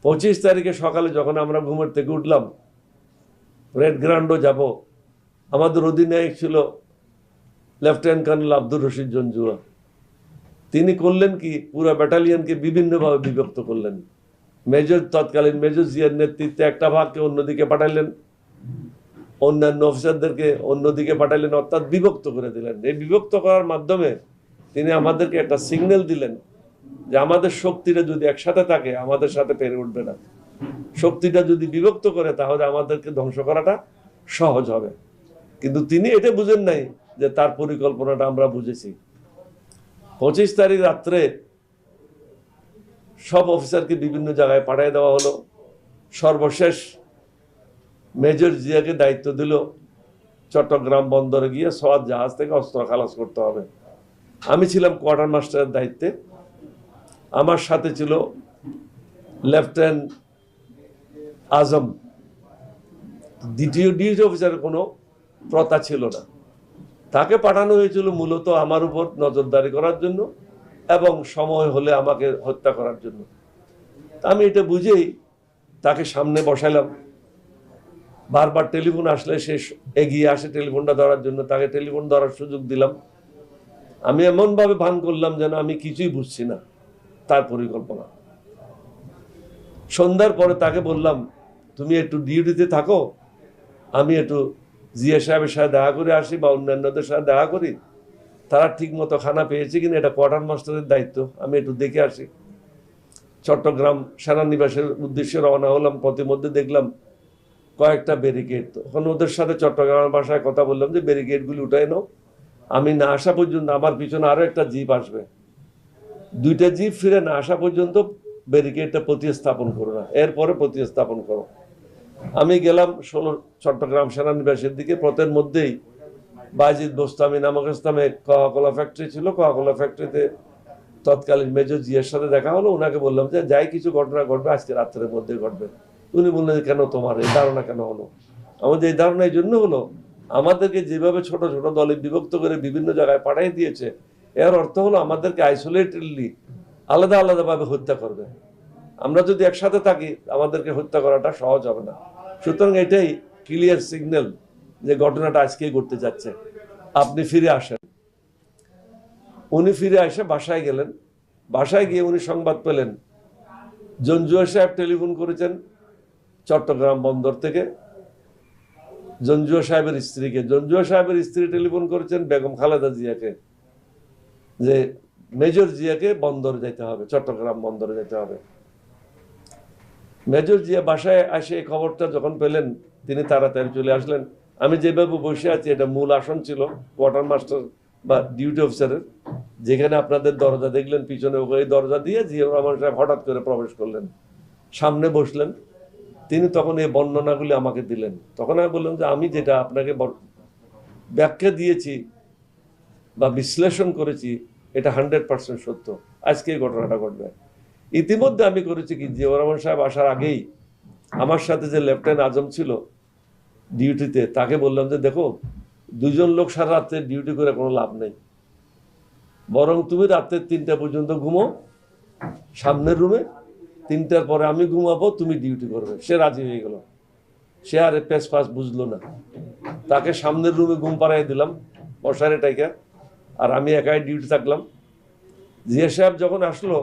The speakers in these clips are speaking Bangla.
25 তারিখে সকালে যখন আমরা ঘুমের থেকে উঠলাম, রেড গ্রাউন্ডও যাব, আমাদের অধিনায়ক ছিল লেফটেন্যান্ট কর্নেল আব্দুর রশিদ জঞ্জুয়া। তিনি করলেন কি, পুরো ব্যাটালিয়নকে বিভিন্নভাবে বিভক্ত করলেন। তৎকালীন মেজর জিয়ার নেতৃত্বে একটা ভাগকে অন্যদিকে পাঠাইলেন, অন্যান্য অফিসারদেরকে অন্যদিকে পাঠাইলেন, অর্থাৎ বিভক্ত করে দিলেন। এই বিভক্ত করার মাধ্যমে তিনি আমাদেরকে একটা সিগন্যাল দিলেন যে আমাদের শক্তিটা যদি একসাথে থাকে আমাদের সাথে পেরে উঠবে না, শক্তিটা যদি বিভক্ত করে তাহলে আমাদেরকে ধ্বংস করাটা সহজ হবে। কিন্তু তিনি এটা বুঝেন নাই যে তার পরিকল্পনাটা আমরা বুঝেছি। 25 তারিখ রাত্রে সব অফিসারকে বিভিন্ন জায়গায় পাঠিয়ে দেওয়া হলো। সর্বশেষ মেজর জিয়াকে দায়িত্ব দিল চট্টগ্রাম বন্দরে গিয়ে সোয়াত জাহাজ থেকে অস্ত্র খালাস করতে হবে। আমি ছিলাম কোয়ার্টার মাস্টারের দায়িত্বে, আমার সাথে ছিল লেফটেন্যান্ট আজম। দ্বিতীয় ডিউটি অফিসারের কোনো প্রথা ছিল না, তাকে পাঠানো হয়েছিল মূলত আমার উপর নজরদারি করার জন্য এবং সময় হলে আমাকে হত্যা করার জন্য। আমি এটা বুঝেই তাকে সামনে বসাইলাম। বারবার টেলিফোন আসলে সে এগিয়ে আসে টেলিফোনটা ধরার জন্য, তাকে টেলিফোন ধরার সুযোগ দিলাম। আমি এমনভাবে ভান করলাম যেন আমি কিছুই বুঝছি না তার পরিকল্পনা। সন্ধ্যার পরে তাকে বললাম, তুমি একটু ডিউটিতে থাকো, আমি একটু জিয়া সাহেবের সাথে দেখা করে আসি বা অন্যান্যদের সাথে দেখা করি, তারা ঠিক মতো খানা পেয়েছে কিনা, এটা কোয়ার্টার মাস্টারের দায়িত্ব, আমি একটু দেখে আসি। চট্টগ্রাম সেনানিবাসের উদ্দেশ্যে রওনা হলাম। পথিমধ্যে দেখলাম কয়েকটা ব্যারিকেড। তখন ওদের সাথে চট্টগ্রামের ভাষায় কথা বললাম যে ব্যারিকেডগুলি উঠাই নাও, আমি না আসা পর্যন্ত আমার পিছনে আরো একটা জিপ আসবে, দুইটা জিপ ফিরে না আসা পর্যন্ত ব্যারিকেডটা প্রতিস্থাপন করো না, এরপরে প্রতিস্থাপন করো। আমি গেলাম চট্টগ্রাম সেনানিবাসের দিকে। পথের মধ্যেই বাজিদ বোস্তামি নামক স্থানে কোকাকোলা ফ্যাক্টরি ছিল। কোকাকোলা ফ্যাক্টরিতে তৎকালীন মেজর জিয়ার সাথে দেখা হলো। ওনাকে বললাম যে যাই কিছু ঘটনা ঘটবে আজকে রাত্রের মধ্যে ঘটবে। উনি বললেন, কেন তোমার এই ধারণা কেন হলো? আমাদের এই ধারণা এই জন্য হলো, আমাদেরকে যেভাবে ছোট ছোট দলে বিভক্ত করে বিভিন্ন জায়গায় পাঠিয়ে দিয়েছে, এর অর্থ হলো আমাদেরকে আইসোলেটেডলি আলাদা আলাদাভাবে হত্যা করবে। আমরা যদি একসাথে থাকি আমাদেরকে হত্যা করাটা সহজ হবে না। সুতরাং এটাই ক্লিয়ার সিগন্যাল যে ঘটনাটা আজকেই ঘটতে যাচ্ছে, আপনি ফিরে আসেন। উনি ফিরে এসে বাসায় গেলেন। বাসায় গিয়ে উনি সংবাদ পেলেন জঞ্জুয়া সাহেব টেলিফোন করেছেন চট্টগ্রাম বন্দর থেকে জঞ্জুয়া সাহেবের স্ত্রীকে। জঞ্জুয়া সাহেবের স্ত্রী টেলিফোন করেছেন বেগম খালেদা জিয়াকে যে মেজর জিয়াকে বন্দরে যেতে হবে, চট্টগ্রাম বন্দরে যেতে হবে। মেজর জিয়া বাসায় এসে এই খবরটা যখন পেলেন তিনি তাড়াতাড়ি চলে আসলেন। আমি যেভাবে বসে আছি এটা মূল আসন ছিল কোয়ার্টার মাস্টার বা ডিউটি অফিসারের, যেখানে আপনাদের দরজা দেখলেন পিছনে, ওই দরজা দিয়ে জিয়া রহমান সাহেব হঠাৎ করে প্রবেশ করলেন, সামনে বসলেন। তিনি তখন এই বর্ণনাগুলি আমাকে দিলেন। তখন আমি বললাম যে আমি যেটা আপনাকে ব্যাখ্যা দিয়েছি বা বিশ্লেষণ করেছি এটা 100% সত্য, আজকে এই ঘটনাটা ঘটবে। ইতিমধ্যে আমি করেছি কি, জিয়াউর রহমান সাহেব আসার আগেই আমার সাথে যে লেফটেন্যান্ট আজম ছিল ডিউটিতে, তাকে বললাম যে দেখো, দুজন লোক সারা রাত্রে ডিউটি করে কোনো লাভ নেই, বরং তুমি রাত্রে 3টা পর্যন্ত ঘুমো সামনের রুমে, 3টার পরে আমি ঘুমাবো, তুমি ডিউটি করবে। সে রাজি হয়ে গেল। সে আর পেস ফাস বুঝলো না। তাকে সামনের রুমে ঘুম পাড়াই দিলাম মশারি টাইকা, আর আমি একাই ডিউটি থাকলাম। জিয়া সাহেব যখন আসলো,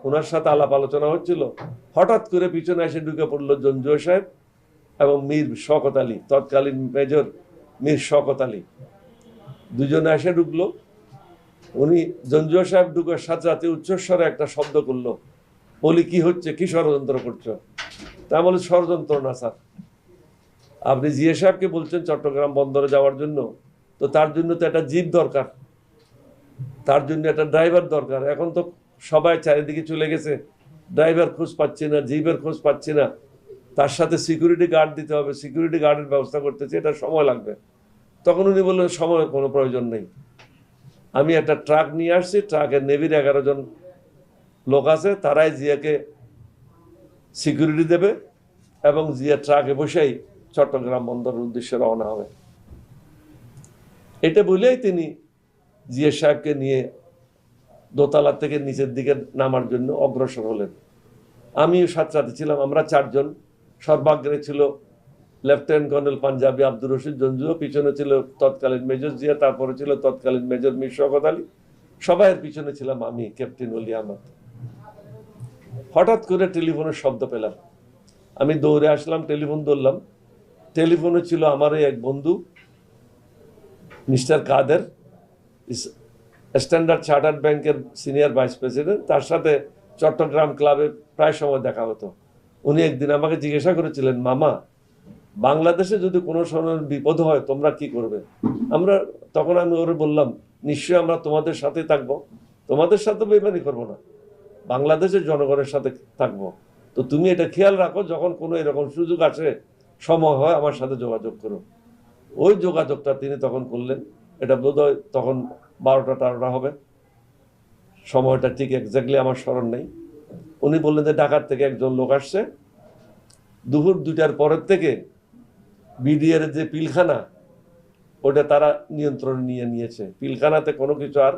ওনার সাথে আলাপ আলোচনা হচ্ছিল, হঠাৎ করে পিছনে এসে ঢুকে পড়লো জঞ্জুয়া সাহেব এবং মীর শওকত আলী, তৎকালীন মেজর মীর শওকত আলী। দুজনে এসে ঢুকলো। উনি জঞ্জুয়া সাহেব ঢুকার সাথে সাথে উচ্চস্বরে একটা শব্দ করলো, বলি কি হচ্ছে, কি ষড়যন্ত্র করছো? তা বলে ষড়যন্ত্র না স্যার, আপনি জিয়া সাহেবকে বলছেন চট্টগ্রাম বন্দরে যাওয়ার জন্য, তো তার জন্য তো একটা জিপ দরকার, তার জন্য একটা ড্রাইভার দরকার। এখন তো সবাই চারিদিকে চলে গেছে, ড্রাইভার খোঁজ পাচ্ছি না, জিপের খোঁজ পাচ্ছি না, তার সাথে সিকিউরিটি গার্ড দিতে হবে, সিকিউরিটি গার্ডের ব্যবস্থা করতেছি, এটা সময় লাগবে। তখন উনি বললেন সময়ের কোনো প্রয়োজন নেই, আমি একটা ট্রাক নিয়ে আসছি, ট্রাকের নেভির 11 জন লোক আছে, তারাই জিয়াকে সিকিউরিটি দেবে এবং জিয়া ট্রাকে বসেই চট্টগ্রাম বন্দরের উদ্দেশ্যে রওনা হবে। এটা বলেই তিনি জিয়া সাহেবকে নিয়ে দোতলা থেকে নিচের দিকে নামার জন্য অগ্রসর হলেন। আমিও সাথে সাথে ছিলাম, আমরা 4 জন। সর্বাগ্রে ছিল লেফটেন্যান্ট কর্নেল পাঞ্জাবি আব্দুর রশিদ জঞ্জুও, পিছনে ছিল তৎকালীন মেজর জিয়া, তারপরে ছিল তৎকালীন মেজর মীর শওকত আলী, সবাইয়ের পিছনে ছিলাম আমি, ক্যাপ্টেন ওলি আহমদ। হঠাৎ করে টেলিফোনের শব্দ পেলাম, আমি দৌড়ে আসলাম, টেলিফোন ধরলাম। টেলিফোনে ছিল আমার এক বন্ধু মিস্টার কাদের, স্ট্যান্ডার্ড চার্টার্ড ব্যাংকের সিনিয়র ভাইস প্রেসিডেন্ট। তার সাথে চট্টগ্রাম ক্লাবে প্রায় সময় দেখা হতো। উনি একদিন আমাকে জিজ্ঞাসা করেছিলেন, মামা, বাংলাদেশে যদি কোনো সময় বিপদ হয় তোমরা কি করবে? তখন আমি ওরে বললাম, নিশ্চয়ই আমরা তোমাদের সাথে থাকবো, তোমাদের সাথে বেইমানি করবো না, বাংলাদেশের জনগণের সাথে থাকবো। তো তুমি এটা খেয়াল রাখো, যখন কোনো এরকম সুযোগ আসে, সময় হয়, আমার সাথে যোগাযোগ করো। ওই যোগাযোগটা তিনি তখন করলেন। এটা বোধহয় তখন 12টা-13টা হবে, সময়টা ঠিক এক্স্যাক্টলি আমার স্মরণ নেই। উনি বললেন যে ঢাকার থেকে একজন লোক আসছে, দুপুর 2টার পরের থেকে বিডিআর যে পিলখানা, ওটা তারা নিয়ন্ত্রণে নিয়ে নিয়েছে। পিলখানাতে কোনো কিছু আর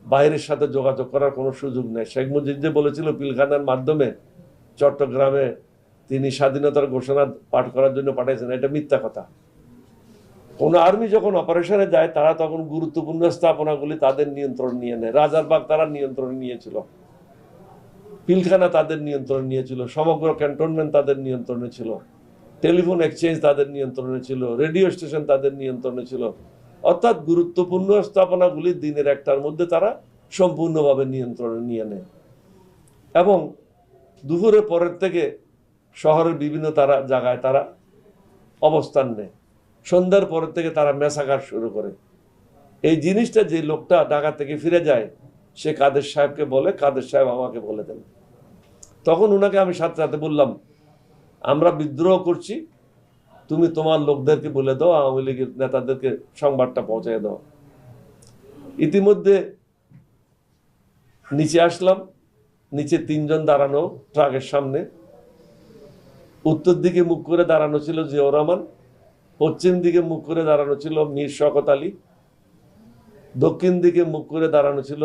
বাইরের সাথে যোগাযোগ করার কোনো সুযোগ নেই। শেখ মুজিব যে বলেছিল পিলখানার মাধ্যমে চট্টগ্রামে তিনি স্বাধীনতার ঘোষণা পাঠ করার জন্য পাঠিয়েছেন, এটা মিথ্যা কথা। কোন আর্মি যখন অপারেশনে যায়, তারা তখন গুরুত্বপূর্ণ স্থাপনাগুলি তাদের নিয়ন্ত্রণ নিয়ে নেয়। রাজারবাগ তারা নিয়ন্ত্রণ নিয়েছিল, পিলখানা তাদের নিয়ন্ত্রণ নিয়েছিল, সমগ্র ক্যান্টনমেন্ট তাদের নিয়ন্ত্রণে ছিল, টেলিফোন এক্সচেঞ্জ তাদের নিয়ন্ত্রণে ছিল, রেডিও স্টেশন তাদের নিয়ন্ত্রণে ছিল। অর্থাৎ গুরুত্বপূর্ণ স্থাপনাগুলি দিনের 1টার মধ্যে তারা সম্পূর্ণভাবে নিয়ন্ত্রণে নিয়ে নেয়। এবং দুপুরের পরের থেকে শহরের বিভিন্ন জায়গায় তারা অবস্থান নেয়। সন্ধ্যার পরের থেকে তারা মেসাকার শুরু করে। এই জিনিসটা যে লোকটা ঢাকা থেকে ফিরে যায়, সে কাদের সাহেবকে বলে, কাদের সাহেব আমাকে বলে দেন। তখন ওনাকে আমি সাথে সাথে বললাম, আমরা বিদ্রোহ করছি, তুমি তোমার লোকদেরকে বলে দাও, আওয়ামী লীগের নেতাদেরকে সংবাদটা পৌঁছে দাও। ইতিমধ্যে নিচে আসলাম, নিচে 3 জন দাঁড়ানো ট্রাকের সামনে। উত্তর দিকে মুখ করে দাঁড়ানো ছিল জিয়াউর রহমান, পশ্চিম দিকে মুখ করে দাঁড়ানো ছিল মীর শওকত আলী, দক্ষিণ দিকে মুখ করে দাঁড়ানো ছিল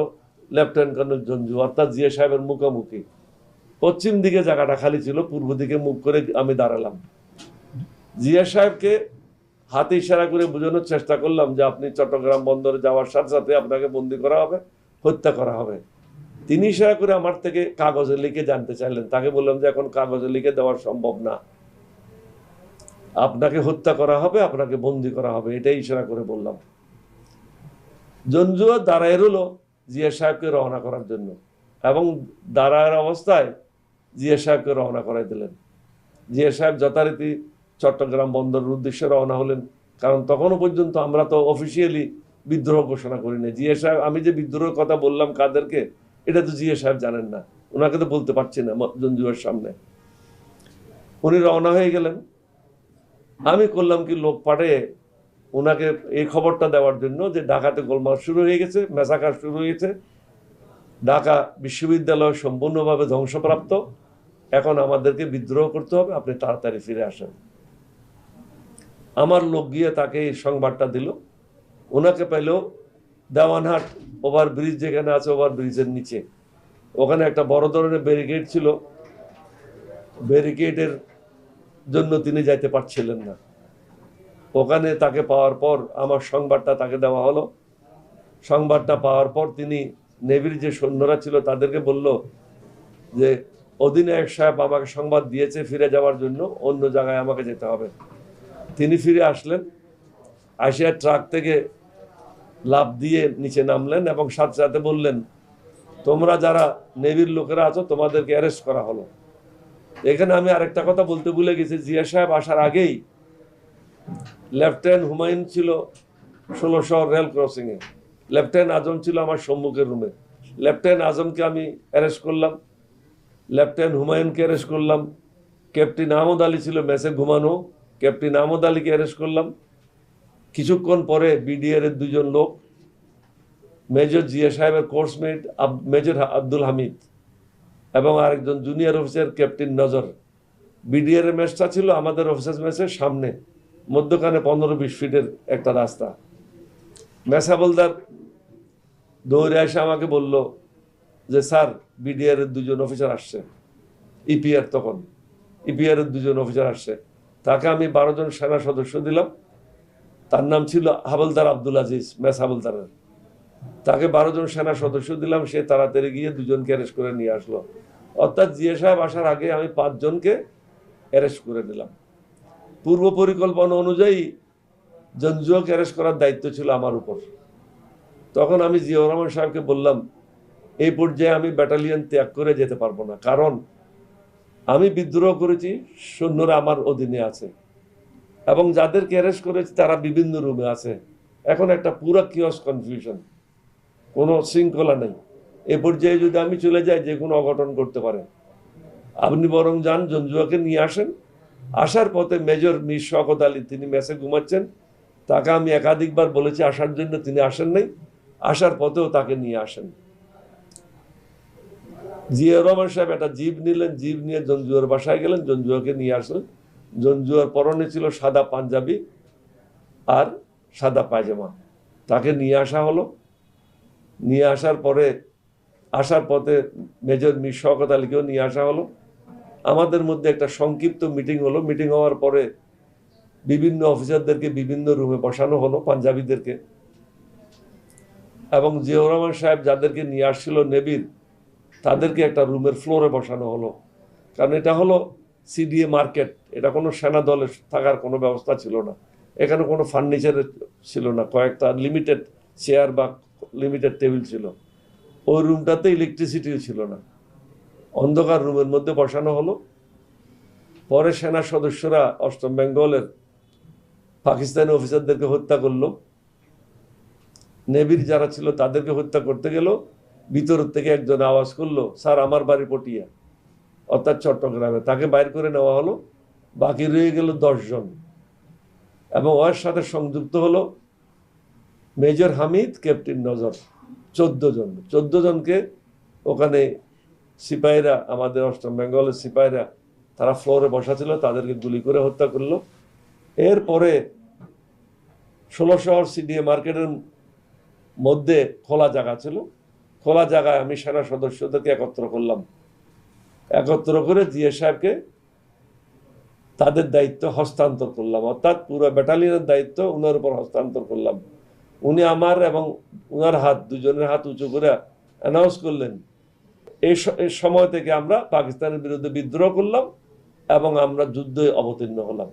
লেফটেন্যান্ট কর্নেল জঞ্জু, অর্থাৎ জিয়া সাহেবের মুখোমুখি। পশ্চিম দিকে জায়গাটা খালি ছিল, পূর্ব দিকে মুখ করে আমি দাঁড়ালাম। জিয়া সাহেবকে হাতে ইশারা করে বোঝানোর চেষ্টা করলাম যে আপনি চট্টগ্রাম বন্দরে যাওয়ার সাথে সাথে আপনাকে বন্দী করা হবে, হত্যা করা হবে। তিনি ইশারা করে আমার থেকে কাগজে লিখে জানতে চাইলেন। তাকে বললাম যে এখন কাগজে লিখে দেওয়া সম্ভব না, আপনাকে হত্যা করা হবে, আপনাকে বন্দী করা হবে, এটাই ইশারা করে বললাম। জঞ্জুয়া দাঁড়ায় রইল জিয়া সাহেবকে রওনা করার জন্য, এবং দাঁড়ার অবস্থায় জিয়া সাহেবকে রওনা করাই দিলেন। জিয়া সাহেব যথারীতি চট্টগ্রাম বন্দরের উদ্দেশ্যে রওনা হলেন, কারণ তখনও পর্যন্ত আমরা তো অফিসিয়ালি বিদ্রোহ ঘোষণা করিনি। জিয়া সাহেব, আমি যে বিদ্রোহের কথা বললাম কাদেরকে, এটা তো জিয়া সাহেব জানেন না, ওনাকে তো বলতে পারছি না জঞ্জুয়ার সামনে। উনি রওনা হয়ে গেলেন। আমি করলাম কি, লোক পাঠিয়ে ওনাকে এই খবরটা দেওয়ার জন্য যে ঢাকাতে গোলমাল শুরু হয়ে গেছে, মেসাকার শুরু হয়েছে, ঢাকা বিশ্ববিদ্যালয় সম্পূর্ণভাবে ধ্বংসপ্রাপ্ত, এখন আমাদেরকে বিদ্রোহ করতে হবে, আপনি তাড়াতাড়ি ফিরে আসেন। আমার লোক গিয়ে তাকে এই সংবাদটা দিল। ওনাকে পেল দেওয়ানহাট ওভারব্রিজ, যেখানে আছে ওভারব্রিজের নিচে, ওখানে একটা বড় ধরনের ব্যারিকেড ছিল, ব্যারিকেডের জন্য তিনি যাইতে পারছিলেন না। ওখানে তাকে পাওয়ার পর আমার সংবাদটা তাকে দেওয়া হলো। সংবাদটা পাওয়ার পর তিনি নেভির যে সৈন্যরা ছিল তাদেরকে বলল যে অধিনায়ক সাহেব আমাকে সংবাদ দিয়েছে ফিরে যাওয়ার জন্য, অন্য জায়গায় আমাকে যেতে হবে। তিনি ফিরে আসলেন, আসিয়া ট্রাক থেকে লাফ দিয়ে নিচে নামলেন এবং সাথে সাথে বললেন, তোমরা যারা নেভির লোকেরা আছো তোমাদেরকে অ্যারেস্ট করা হলো। এখানে আমি আরেকটা কথা বলতে ভুলে গেছি, জিয়া সাহেব আসার আগেই লেফটেন্যান্ট হুমায়ুন ছিল 16 রেল ক্রসিং এ, লেফটেন্যান্ট আজম ছিল আমার সম্মুখের রুমে। লেফটেন্যান্ট আজমকে আমি অ্যারেস্ট করলাম, লেফটেন্যান্ট হুমায়ুনকে অ্যারেস্ট করলাম, ক্যাপ্টেন আহমদ আলী ছিল মেসে ঘুমানো, ক্যাপ্টেন আহমদ আলীকে অ্যারেস্ট করলাম। কিছুক্ষণ পরে বিডিআর এর 2 জন লোক, মেজর জিয়া সাহেবের কোর্সমেট মেজর আব্দুল হামিদ এবং আরেকজন জুনিয়র অফিসার ক্যাপ্টেন নজর, বিডিআর এর মেসটা ছিল আমাদের অফিসার মেসের সামনে, মধ্যখানে 15-20 ফিটের একটা রাস্তা। মেস হাবলদার দৌড়ে এসে আমাকে বলল যে স্যার, বিডিআর এর 2 জন অফিসার আসছে। ইপিআর, তখন ইপিআর এর 2 জন অফিসার আসছে, তাকে আমি 12 জন সেনা সদস্য দিলাম। তার নাম ছিল হাবলদার আব্দুল আজিজ, মেস হাবলদারের। তাকে 12 জন সেনা সদস্য দিলাম, সে তাড়াতাড়ি গিয়ে 2 জনকে অ্যারেস্ট করে নিয়ে আসলো। অর্থাৎ জিয়া সাহেব আসার আগে আমি 5 জনকে অ্যারেস্ট করে দিলাম। পূর্ব পরিকল্পনা অনুযায়ী জঞ্জুয়াকে অ্যারেস্ট করার দায়িত্ব ছিল আমার উপর। তখন আমি জিয়াউর রহমান সাহেবকে বললাম, এই পর্যায়ে আমি ব্যাটালিয়ন ত্যাগ করে যেতে পারবো না, কারণ আমি বিদ্রোহ করেছি, সৈন্যরা আমার অধীনে আছে এবং যাদেরকে অ্যারেস্ট করেছি তারা বিভিন্ন রুমে আছে। এখন একটা পুরা কিওস, কনফিউশন, কোনো শৃঙ্খলা নেই। এ পর্যায়ে যদি আমি চলে যাই যে কোনো অঘটন করতে পারে। আপনি বরং যান, জঞ্জুয়াকে নিয়ে আসেন। আসার পথে মেজর মীর শওকত আলী, তিনি মেসে ঘুমাচ্ছেন, তাকে আমি একাধিকবার বলেছি আসার জন্য, তিনি আসেন নাই। আসার পথেও তাকে নিয়ে আসেন। জিয়াউর রহমান সাহেব একটা জিপ নিলেন, জিপ নিয়ে জঞ্জুয়ার বাসায় গেলেন, জঞ্জুয়াকে নিয়ে আসলেন। জঞ্জুয়ার পরনে ছিল সাদা পাঞ্জাবি আর সাদা পায়জামা। তাকে নিয়ে আসা হলো। নিয়ে আসার পরে আসার পথে মেজর মীর শওকত আলীকেও নিয়ে আসা হলো। আমাদের মধ্যে একটা সংক্ষিপ্ত মিটিং হলো। মিটিং হওয়ার পরে বিভিন্ন অফিসারদেরকে বিভিন্ন রুমে বসানো হলো, পাঞ্জাবিদেরকে। এবং জিয়াউর রহমান সাহেব যাদেরকে নিয়ে আসছিল নেভির, তাদেরকে একটা রুমের ফ্লোরে বসানো হলো। কারণ এটা হলো সিডিএ মার্কেট, এটা কোনো সেনা দলের থাকার কোনো ব্যবস্থা ছিল না। এখানে কোনো ফার্নিচার ছিল না, কয়েকটা লিমিটেড চেয়ার বা লিমিটেড টেবিল ছিল। ওই রুমটাতে ইলেকট্রিসিটিও ছিল না, অন্ধকার রুমের মধ্যে বসানো হলো। পরে সেনা সদস্যরা 8ম বেঙ্গলের পাকিস্তানি অফিসারদেরকে হত্যা করলো। নেভির যারা ছিল তাদেরকে হত্যা করতে গেল। ভিতর থেকে একজন আওয়াজ করলো, স্যার আমার বাড়ি পটিয়া, অর্থাৎ চট্টগ্রামে। তাকে বাইর করে নেওয়া হলো। বাকি রয়ে গেল 10 জন। এবং ওর সাথে সংযুক্ত হলো মেজর হামিদ, ক্যাপ্টেন নজর, 14 জন। 14 জনকে ওখানে সিপাহীরা, আমাদের 8ম বেঙ্গলের সিপাহীরা, তারা ফ্লোরে বসা ছিল, তাদেরকে গুলি করে হত্যা করলো। এরপরে 16 শহর সিডিএ মার্কেটের মধ্যে খোলা জায়গা ছিল। খোলা জায়গায় আমি সেনা সদস্যদেরকে একত্র করলাম। একত্র করে জিয়া সাহেবকে তাদের দায়িত্ব হস্তান্তর করলাম, অর্থাৎ পুরো ব্যাটালিয়নের দায়িত্ব উনার উপর হস্তান্তর করলাম। উনি আমার এবং উনার হাত, 2 জনের হাত উঁচু করে অ্যানাউন্স করলেন, এই সময় থেকে আমরা পাকিস্তানের বিরুদ্ধে বিদ্রোহ করলাম এবং আমরা যুদ্ধে অবতীর্ণ হলাম।